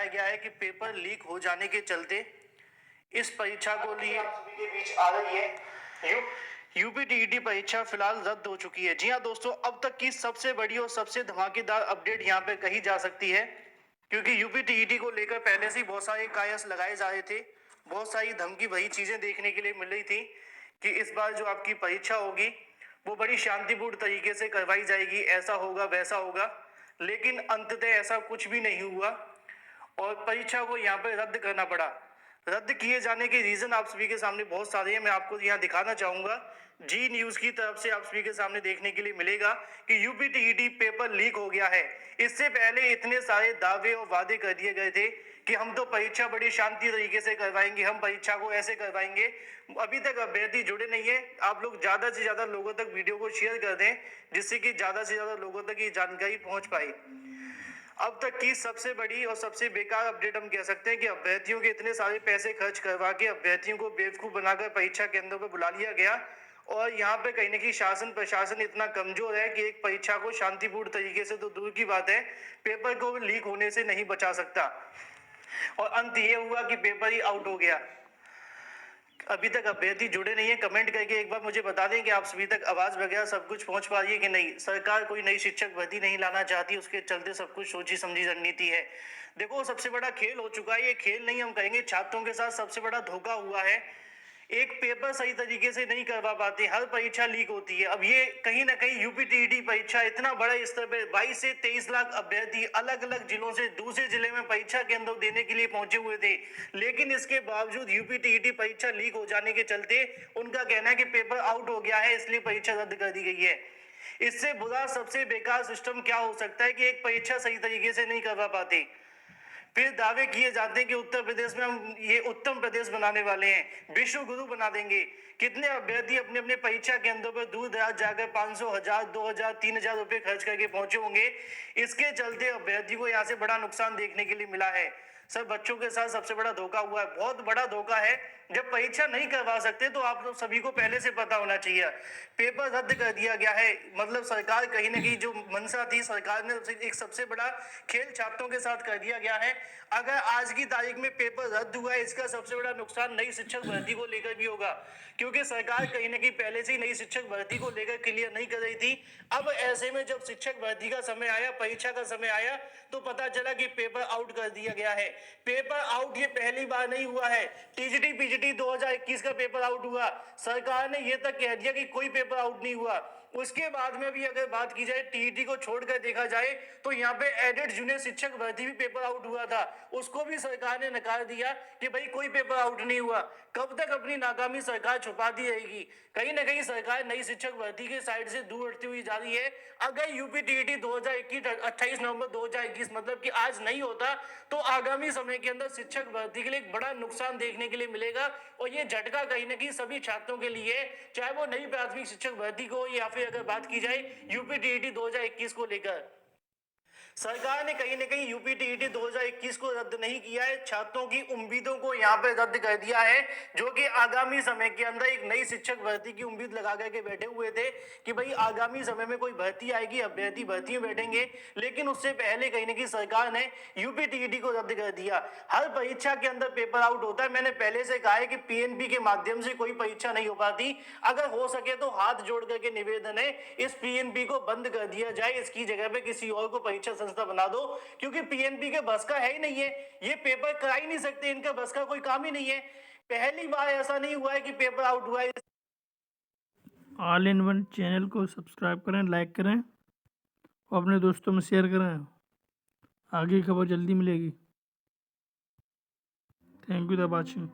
गया है कि पेपर लीक हो जाने के चलते इस परीक्षा को लिए आप सभी के बीच आ रही है यूपीटीईटी परीक्षा फिलहाल रद्द हो चुकी है। जी हाँ दोस्तों, अब तक की सबसे बड़ी और सबसे धमाकेदार अपडेट यहाँ पे कही जा सकती है, क्योंकि यूपीटीईटी को लेकर पहले से ही बहुत सारे कयास लगाए जा रहे थे, बहुत सारी धमकी भरी चीजें देखने के लिए मिल रही थी कि इस बार जो आपकी परीक्षा होगी वो बड़ी शांतिपूर्ण तरीके से करवाई जाएगी, ऐसा होगा वैसा होगा, लेकिन अंततः ऐसा कुछ भी नहीं हुआ और परीक्षा को यहाँ पे रद्द करना पड़ा। रद्द किए जाने के रीजन आप सभी के सामने बहुत सारे हैं, मैं आपको यहाँ दिखाना चाहूंगा। जी न्यूज की तरफ से आप सभी के सामने देखने के लिए मिलेगा कि यूपीटीईटी पेपर लीक हो गया है। इससे पहले इतने सारे दावे और वादे कर दिए गए थे कि हम तो परीक्षा बड़ी शांति तरीके से करवाएंगे, हम परीक्षा को ऐसे करवाएंगे। अभी तक अभ्यर्थी जुड़े नहीं है। आप लोग ज्यादा से ज्यादा लोगों तक वीडियो को शेयर कर दें, जिससे कि ज्यादा से ज्यादा लोगों तक ये जानकारी पहुंच पाए। अब तक की सबसे बड़ी और सबसे बेकार अपडेट हम कह सकते हैं कि अभ्यर्थियों के इतने सारे पैसे खर्च करवा के अभ्यर्थियों को बेवकूफ बनाकर परीक्षा केंद्रों पर बुला लिया गया और यहाँ पे कहीं ना कहीं शासन प्रशासन इतना कमजोर है कि एक परीक्षा को शांतिपूर्ण तरीके से तो दूर की बात है, पेपर को लीक होने से नहीं बचा सकता। और अंत ये हुआ कि पेपर ही आउट हो गया। अभी तक अभ्यर्थी जुड़े नहीं है, कमेंट करके एक बार मुझे बता दें कि आप सभी तक आवाज वगैरह सब कुछ पहुंच पा रही है कि नहीं। सरकार कोई नई शिक्षक भर्ती नहीं लाना चाहती, उसके चलते सब कुछ सोची समझी रणनीति है। देखो, सबसे बड़ा खेल हो चुका है, ये खेल नहीं हम कहेंगे, छात्रों के साथ सबसे बड़ा धोखा हुआ है। एक पेपर सही तरीके से नहीं करवा पाते, हर परीक्षा लीक होती है। अब ये कहीं ना कहीं यूपीटीईटी परीक्षा इतना बड़े स्तर पे 22 से 23 लाख अभ्यर्थी अलग अलग जिलों से दूसरे जिले में परीक्षा केंद्र देने के लिए पहुंचे हुए थे, लेकिन इसके बावजूद यूपीटीईटी परीक्षा लीक हो जाने के चलते उनका कहना है कि पेपर आउट हो गया है, इसलिए परीक्षा रद्द कर दी गई है। इससे बुरा सबसे बेकार सिस्टम क्या हो सकता है कि एक परीक्षा सही तरीके से नहीं करवा पाते, फिर दावे किए जाते हैं कि उत्तर प्रदेश में हम ये उत्तम प्रदेश बनाने वाले हैं, विश्व गुरु बना देंगे। कितने अभ्यर्थी अपने अपने परीक्षा केंद्रों पर दूर दराज जाकर 500, 1000, 2000, 3000 रुपए खर्च करके पहुंचे होंगे। इसके चलते अभ्यर्थी को यहाँ से बड़ा नुकसान देखने के लिए मिला है। सर, बच्चों के साथ सबसे बड़ा धोखा हुआ है, बहुत बड़ा धोखा है। जब परीक्षा नहीं करवा सकते तो आप लोग सभी को पहले से पता होना चाहिए। पेपर रद्द कर दिया गया है, मतलब सरकार कहीं ना कहीं जो मंशा थी, सरकार ने एक सबसे बड़ा खेल छात्रों के साथ कर दिया गया है। अगर आज की तारीख में पेपर रद्द हुआ है, इसका सबसे बड़ा नुकसान नई शिक्षक भर्ती को लेकर भी होगा, क्योंकि सरकार कहीं ना कहीं पहले से ही नई शिक्षक भर्ती को लेकर क्लियर नहीं कर रही थी। अब ऐसे में जब शिक्षक भर्ती का समय आया, परीक्षा का समय आया, तो पता चला कि पेपर आउट कर दिया गया है। पेपर आउट ये पहली बार नहीं हुआ है। टीजीटी पीजीटी 2021 का पेपर आउट हुआ, सरकार ने यह तक कह दिया कि कोई पेपर आउट नहीं हुआ। उसके बाद में भी अगर बात की जाए, टीईटी को छोड़कर देखा जाए तो यहाँ पे एडेड जूनियर शिक्षक भर्ती भी पेपर आउट हुआ था, उसको भी सरकार ने नकार दिया कि भाई कोई पेपर आउट नहीं हुआ। कब तक अपनी नाकामी सरकार छुपाती रहेगी? कहीं ना कहीं सरकार नई शिक्षक भर्ती के साइड से दूर हटती हुई जा रही है। अगर यूपीटीईटी 2021 28 नवंबर 2021 मतलब कि आज नहीं होता, तो आगामी समय के अंदर शिक्षक भर्ती के लिए एक बड़ा नुकसान देखने के लिए मिलेगा और ये झटका कहीं ना कहीं सभी छात्रों के लिए, चाहे वो नई प्राथमिक शिक्षक भर्ती को या फिर अगर बात की जाए यूपीटीईटी 2021 को लेकर। सरकार ने कहीं ना कहीं यूपीटीईटी 2021 को रद्द नहीं किया है, छात्रों की उम्मीदों को यहाँ पे रद्द कर दिया है, जो कि आगामी समय के अंदर एक नई शिक्षक भर्ती की उम्मीद लगा करके बैठे हुए थे कि भाई आगामी समय में कोई भर्ती आएगी, अभ्यर्थी भर्ती में बैठेंगे। लेकिन उससे पहले कहीं ना कहीं सरकार ने यूपीटीईटी को रद्द कर दिया। हर परीक्षा के अंदर पेपर आउट होता है। मैंने पहले से कहा है कि पीएनबी के माध्यम से कोई परीक्षा नहीं हो पाती। अगर हो सके तो हाथ जोड़ करके निवेदन है, इस पीएनबी को बंद कर दिया जाए, इसकी जगह पे किसी और को परीक्षा संस्था बना दो, क्योंकि पीएनबी के बस का है ही नहीं है, ये पेपर करा ही नहीं सकते, इनका बस का कोई काम ही नहीं है। पहली बार ऐसा नहीं हुआ है कि पेपर आउट हुआ है। ऑल इन वन चैनल को सब्सक्राइब करें, लाइक करें और अपने दोस्तों में शेयर करें। आगे खबर जल्दी मिलेगी। Thank you for watching.